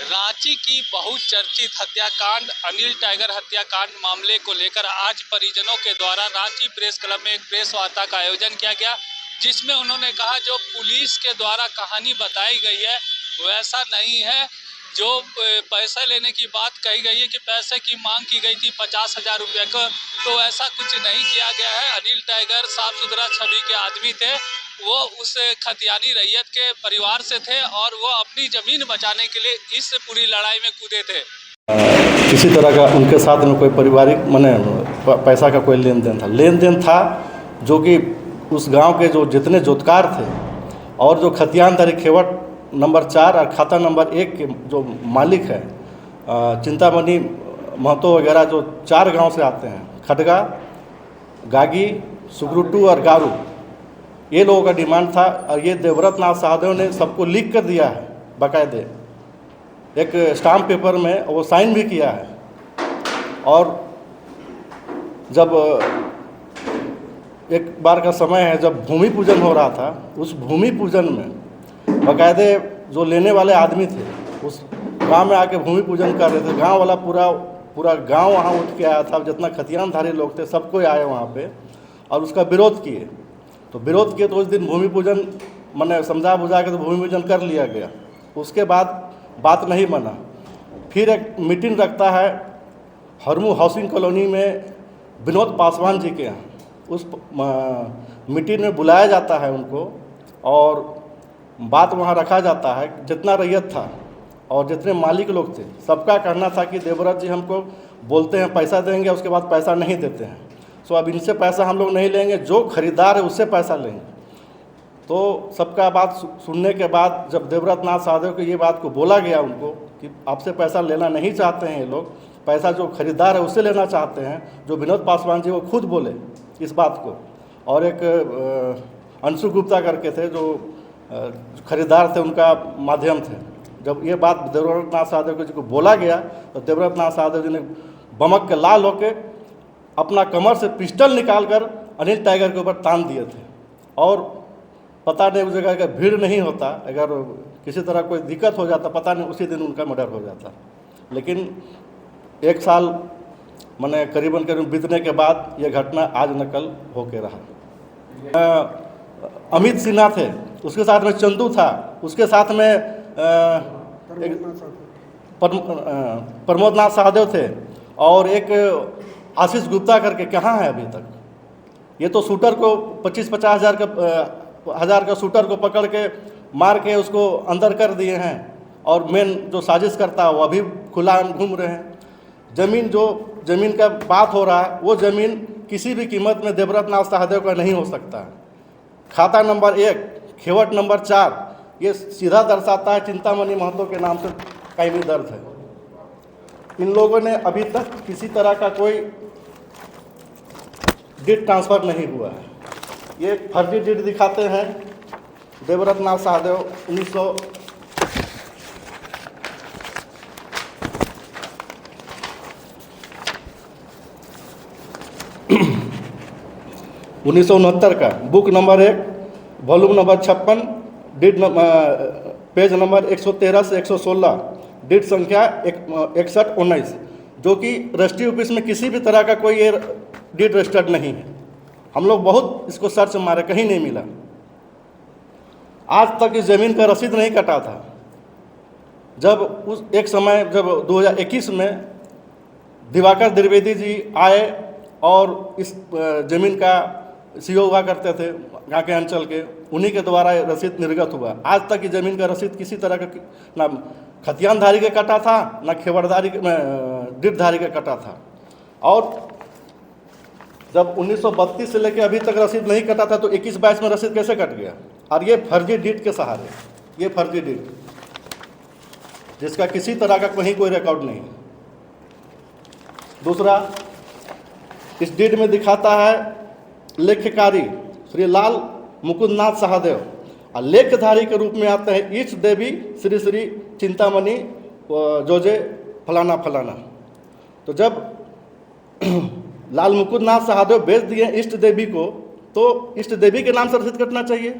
रांची की बहुचर्चित हत्याकांड अनिल टाइगर हत्याकांड मामले को लेकर आज परिजनों के द्वारा रांची प्रेस क्लब में एक प्रेस वार्ता का आयोजन किया गया, जिसमें उन्होंने कहा जो पुलिस के द्वारा कहानी बताई गई है वैसा नहीं है। जो पैसा लेने की बात कही गई है कि पैसे की मांग की गई थी 50,000 रुपये को, तो ऐसा कुछ नहीं किया गया है। अनिल टाइगर साफ सुथरा छवि के आदमी थे। वो उस खतियानी रैयत के परिवार से थे और वो अपनी ज़मीन बचाने के लिए इस पूरी लड़ाई में कूदे थे। किसी तरह का उनके साथ में कोई पारिवारिक पैसा का कोई लेन देन था जो कि उस गांव के जो जितने जोतकार थे और जो खतियानधारी खेवट नंबर 4 और खाता नंबर 1 के जो मालिक है चिंतामणि महतो वगैरह, जो 4 गांव से आते हैं, खडगा, गागी, सुगरुटू और गारू, ये लोगों का डिमांड था। और ये देवव्रत नाथ सहदेव ने सबको लिख कर दिया है बाकायदे एक स्टाम्प पेपर में, वो साइन भी किया है। और जब एक बार का समय है जब भूमि पूजन हो रहा था, उस भूमि पूजन में बाकायदे जो लेने वाले आदमी थे उस गांव में आके भूमि पूजन कर रहे थे। गांव वाला पूरा गांव वहाँ उठ के आया था, जितना खतियानधारी लोग थे सबको आए वहाँ पे और उसका विरोध किए। तो विरोध किए तो उस दिन भूमि पूजन मैंने समझा बुझा के तो भूमि पूजन कर लिया गया। उसके बाद बात नहीं बना। फिर एक मीटिंग रखता है हरमू हाउसिंग कॉलोनी में विनोद पासवान जी के यहाँ। उस मीटिंग में बुलाया जाता है उनको और बात वहाँ रखा जाता है। जितना रैयत था और जितने मालिक लोग थे सबका कहना था कि देवव्रत जी हमको बोलते हैं पैसा देंगे, उसके बाद पैसा नहीं देते हैं, सो अब इनसे पैसा हम लोग नहीं लेंगे, जो खरीदार है उससे पैसा लेंगे। तो सबका बात सुनने के बाद जब देवव्रत नाथ सहदेव को ये बात को बोला गया उनको कि आपसे पैसा लेना नहीं चाहते हैं ये लोग, पैसा जो खरीदार है उससे लेना चाहते हैं, जो विनोद पासवान जी वो खुद बोले इस बात को। और एक अंशु गुप्ता करके थे जो खरीदार थे, उनका माध्यम थे। जब ये बात देवव्रत नाथ सहदेव जी को बोला गया तो देवव्रत नाथ सहदेव जी ने बमक के लाल होकर अपना कमर से पिस्टल निकालकर अनिल टाइगर के ऊपर तान दिए थे। और पता नहीं उस जगह का भीड़ नहीं होता, अगर किसी तरह कोई दिक्कत हो जाता पता नहीं उसी दिन उनका मर्डर हो जाता। लेकिन 1 साल मैंने करीबन बीतने के बाद यह घटना आज नकल होके रहा। अमित सिन्हा थे, उसके साथ में चंदू था, उसके साथ में प्रमोद नाथ सहदेव थे और एक आशीष गुप्ता करके कहाँ है अभी तक। ये तो शूटर को 25-50 हज़ार का शूटर को पकड़ के मार के उसको अंदर कर दिए हैं और मेन जो साजिश करता है वो अभी खुला घूम रहे हैं। ज़मीन का बात हो रहा है, वो ज़मीन किसी भी कीमत में देवव्रत नाथ सहदेव का नहीं हो सकता। खाता नंबर 1 खेवट नंबर 4 ये सीधा दर्शाता है चिंतामणि महतो के नाम से कायमी दर्ज है। इन लोगों ने अभी तक किसी तरह का कोई डीड ट्रांसफ़र नहीं हुआ है। ये फर्जी डीड दिखाते हैं। देवव्रत नाथ सहदेव 1969 का book number 1 volume number 56 deed page number 113 से 116 डीड संख्या 6119, जो कि रजिस्ट्री ऑफिस में किसी भी तरह का कोई ये डीड रजिस्टर्ड नहीं है। हम लोग बहुत इसको सर्च मारे, कहीं नहीं मिला। आज तक इस ज़मीन का रसीद नहीं कटा था। जब उस एक समय जब 2021 में दिवाकर द्विवेदी जी आए और इस ज़मीन का सीओ हुआ करते थे यहाँ के अंचल के, उन्हीं के द्वारा रसीद निर्गत हुआ। आज तक की ज़मीन का रसीद किसी तरह का ना खतियानधारी के कटा था, ना खेवड़धारी डीडधारी के कटा था। और जब 1932 से लेकर अभी तक रसीद नहीं कटा था तो 21-22 में रसीद कैसे कट गया। और ये फर्जी डीड के सहारे, ये फर्जी डीड जिसका किसी तरह का कहीं कोई रिकॉर्ड नहीं। दूसरा, इस डीड में दिखाता है लेखकारी श्री लाल मुकुंद नाथ सहदेव और लेखधारी के रूप में आते हैं इष्ट देवी श्री श्री चिंतामणि जोजे फलाना फलाना। तो जब लाल मुकुंद नाथ सहदेव बेच दिए इष्ट देवी को, तो इष्ट देवी के नाम से रसीद कटना चाहिए।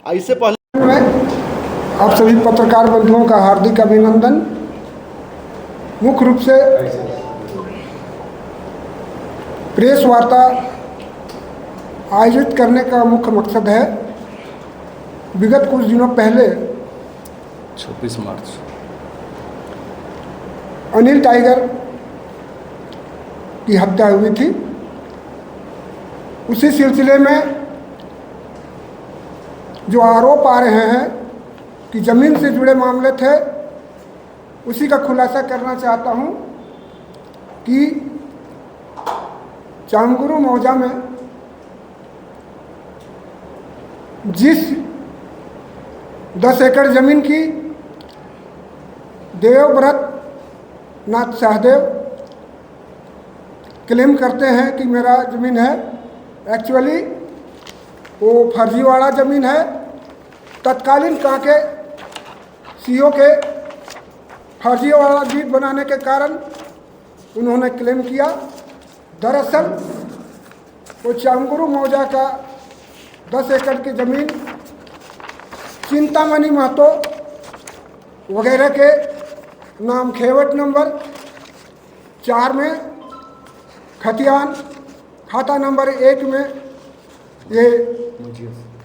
इससे पहले आप सभी पत्रकार बंधुओं का हार्दिक अभिनंदन। मुख्य रूप से प्रेस वार्ता आयोजित करने का मुख्य मकसद है, विगत कुछ दिनों पहले 26 मार्च अनिल टाइगर की हत्या हुई थी। उसी सिलसिले में जो आरोप आ रहे हैं कि ज़मीन से जुड़े मामले थे, उसी का खुलासा करना चाहता हूं कि चामगुरु मौजा में जिस 10 एकड़ ज़मीन की देवव्रत नाथ सहदेव क्लेम करते हैं कि मेरा ज़मीन है, एक्चुअली वो फर्जीवाड़ा ज़मीन है। तत्कालीन कांके सीओ के फर्जीवाड़ा डीड बनाने के कारण उन्होंने क्लेम किया। दरअसल वो चामगुरु मौजा का 10 एकड़ की ज़मीन चिंतामणि महतो वगैरह के नाम खेवट नंबर 4 में खतियान खाता नंबर 1 में ये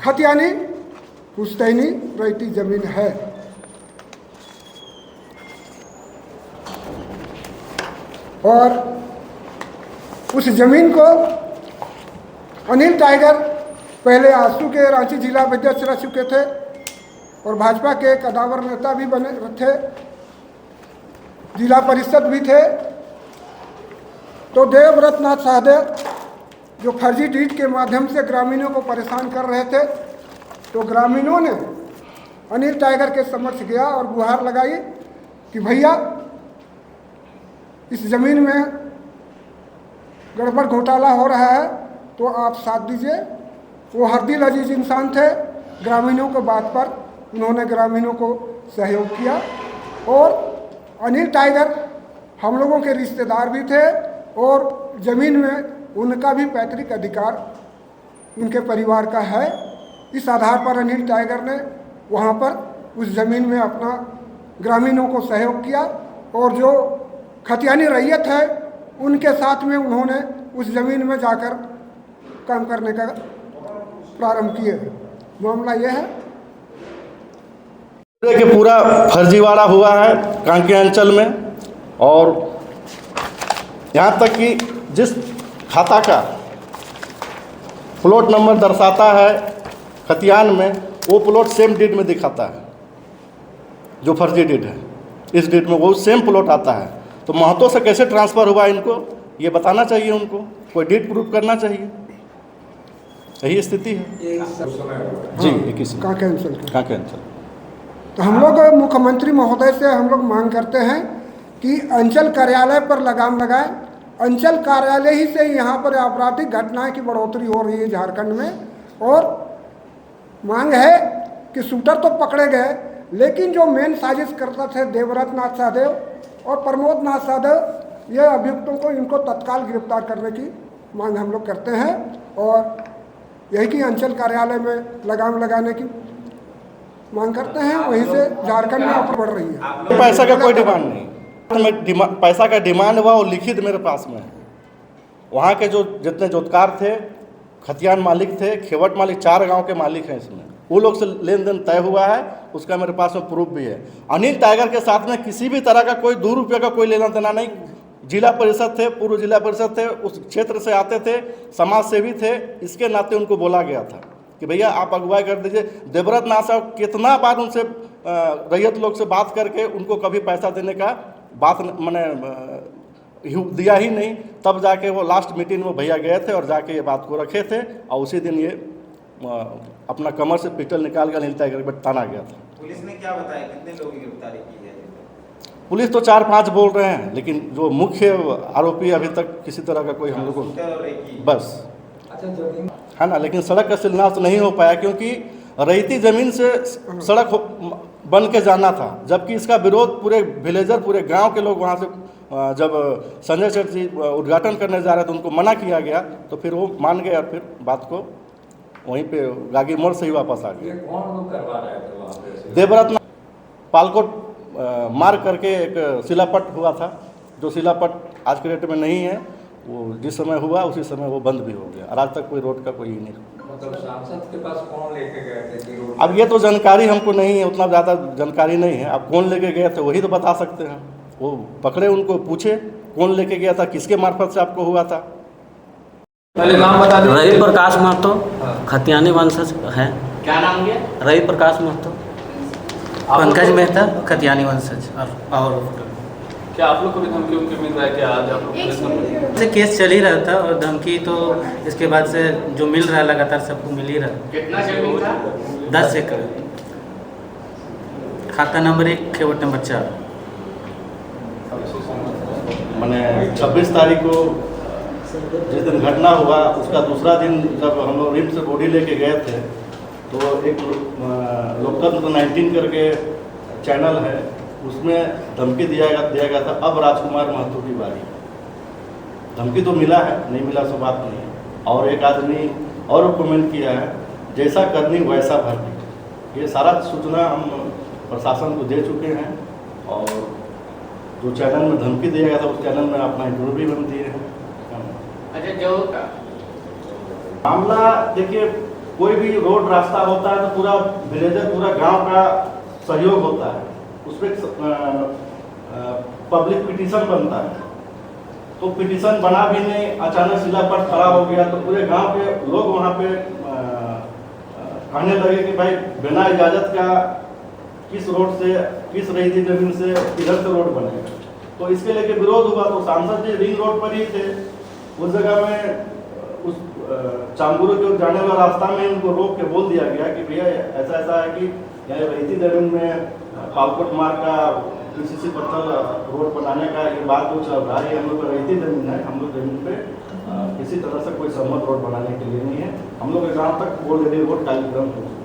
खतियानी पुश्तैनी रहती ज़मीन है। और उस ज़मीन को अनिल टाइगर पहले आसू के रांची जिला अध्यक्ष रह चुके थे और भाजपा के कदावर नेता भी बने थे, जिला परिषद भी थे। तो देवव्रत नाथ सहदेव जो फर्जी डीड के माध्यम से ग्रामीणों को परेशान कर रहे थे, तो ग्रामीणों ने अनिल टाइगर के समक्ष गया और गुहार लगाई कि भैया इस ज़मीन में गड़बड़ घोटाला हो रहा है, तो आप साथ दीजिए। वो हरदिल अजीज इंसान थे। ग्रामीणों के बात पर उन्होंने ग्रामीणों को सहयोग किया और अनिल टाइगर हम लोगों के रिश्तेदार भी थे और ज़मीन में उनका भी पैतृक अधिकार उनके परिवार का है। इस आधार पर अनिल टाइगर ने वहाँ पर उस ज़मीन में अपना ग्रामीणों को सहयोग किया और जो खतियानी रैयत है उनके साथ में उन्होंने उस ज़मीन में जाकर काम करने का प्रारंभ किए। मामला यह है कि पूरा फर्जीवाड़ा हुआ है कांके अंचल में, और यहाँ तक कि जिस खाता का प्लॉट नंबर दर्शाता है खतियान में, वो प्लॉट सेम डीड में दिखाता है जो फर्जी डीड है। इस डीड में वो सेम प्लॉट आता है। तो महतो से कैसे ट्रांसफ़र हुआ इनको ये बताना चाहिए, उनको कोई डीड प्रूफ करना चाहिए। यही स्थिति है जी। कांके अंचल की कांके अंचल। तो हम लोग मुख्यमंत्री महोदय से हम लोग मांग करते हैं कि अंचल कार्यालय पर लगाम लगाएं। अंचल कार्यालय ही से यहाँ पर आपराधिक घटनाएं की बढ़ोतरी हो रही है झारखंड में, और मांग है कि शूटर तो पकड़े गए, लेकिन जो मेन साजिश करता थे देवव्रत नाथ सहदेव और प्रमोद नाथ सहदेव, ये अभियुक्तों को इनको तत्काल गिरफ्तार करने की मांग हम लोग करते हैं और यही कि अंचल कार्यालय में लगाम लगाने की मांग करते हैं। वहीं से झारखंड में ऊपर बढ़ रही है। पैसा का कोई डिमांड नहीं, पैसा का डिमांड हुआ और लिखित मेरे पास में है। वहाँ के जो जितने जोतकार थे, खतियान मालिक थे, खेवट मालिक, 4 गांव के मालिक हैं इसमें, वो लोग से लेन देन तय हुआ है। उसका मेरे पास में प्रूफ भी है। अनिल टाइगर के साथ में किसी भी तरह का कोई 2 रुपये का कोई लेना देना नहीं। जिला परिषद थे, पूर्व जिला परिषद थे, उस क्षेत्र से आते थे, समाज सेवी थे, इसके नाते उनको बोला गया था कि भैया आप अगुवाई कर दीजिए। देवव्रत नाथ साहब कितना बार उनसे रैयत लोग से बात करके उनको कभी पैसा देने का बात मैंने दिया ही नहीं। तब जाके वो लास्ट मीटिंग में भैया गए थे और जाके ये बात को रखे थे और उसी दिन ये अपना कमर से पिस्टल निकाल कर अनिल टाइगर पर ताना गया था। पुलिस ने क्या बताया, कितने लोगों की गिरफ्तारी की है? पुलिस तो 4-5 बोल रहे हैं, लेकिन जो मुख्य आरोपी अभी तक किसी तरह का कोई हम लोग को बस है ना, लेकिन सड़क का शिलान्यास नहीं हो पाया क्योंकि रईती ज़मीन से सड़क बन के जाना था, जबकि इसका विरोध पूरे विलेजर, पूरे गांव के लोग वहां से जब संजय सेठ जी उद्घाटन करने जा रहे थे उनको मना किया गया, तो फिर वो मान गए और फिर बात को वहीं पे गागी मोड़ से ही वापस आ गए। कौन लोग करवा रहे थे वहाँ पे? देवव्रत पालकोट मार करके एक शिलापट हुआ था, जो शिलापट आज के डेट में नहीं है। वो जिस समय हुआ उसी समय वो बंद भी हो गया और आज तक कोई रोड का कोई नहीं। मतलब सांसद के पास कौन लेके गए थे कि रोड? अब ये तो जानकारी हमको नहीं है, उतना ज़्यादा जानकारी नहीं है। अब कौन लेके गए थे वही तो बता सकते हैं। वो पकड़े, उनको पूछे कौन लेके गया था, किसके मार्फत से आपको हुआ था। पहले नाम बता दीजिए। रवि प्रकाश महतो, हाँ। खतियानी वंशज है। क्या नाम है? रवि प्रकाश महतो, पंकज मेहता, खतियानी वंशज। और क्या आप लोग को भी धमकी उमकी मिल रहा है क्या आज आप लोग पुलिस में? से केस चल ही रहा था और धमकी तो इसके बाद से जो मिल रहा है लगातार सबको मिल ही रहा। कितना जमीन था? 10 एकड़, खाता नंबर 1, खेवट नंबर 4। मैंने 26 तारीख को जिस दिन घटना हुआ उसका दूसरा दिन जब हम लोग रिम्स से बॉडी लेके गए थे तो एक लोकतंत्र 19 करके चैनल है, उसमें धमकी दिया गया था अब राजकुमार महतो की बारी। धमकी तो मिला है, नहीं मिला सो बात नहीं है। और एक आदमी और कमेंट किया है, जैसा करनी वैसा भरनी। ये सारा सूचना हम प्रशासन को दे चुके हैं और जो चैनल में धमकी दिया गया था उस चैनल में अपना इंटरव्यू भी हम दिए हैं। अच्छा, जो मामला देखिए, कोई भी रोड रास्ता होता है तो पूरा विलेजर, पूरा गांव का सहयोग होता है। उस पर पब्लिक पिटीशन बनता है, तो पिटीशन बना भी नहीं, अचानक शिलापट खड़ा हो गया तो पूरे गांव के लोग वहां पे कहने लगे कि भाई बिना इजाज़त का किस रोड से, किस रईती जमीन से किधर से रोड बनेगा। तो इसके लेके विरोध हुआ। तो सांसद जी रिंग रोड पर ही थे, उस जगह में उस चांगुरो की ओर जाने वाला रास्ता में उनको रोक के बोल दिया गया कि भैया ऐसा ऐसा है कि यहाँ रईती जमीन में पालकोट मार्ग का पीसीसी पत्थर रोड बनाने का ये बात जो चल रहा है, हम लोग का रईती जमीन है। हम लोग जमीन पे किसी तरह से कोई सहमत रोड बनाने के लिए नहीं है। हम लोग के गाँव तक ऑलरेडी रोड कार्यक्रम हो चुका है।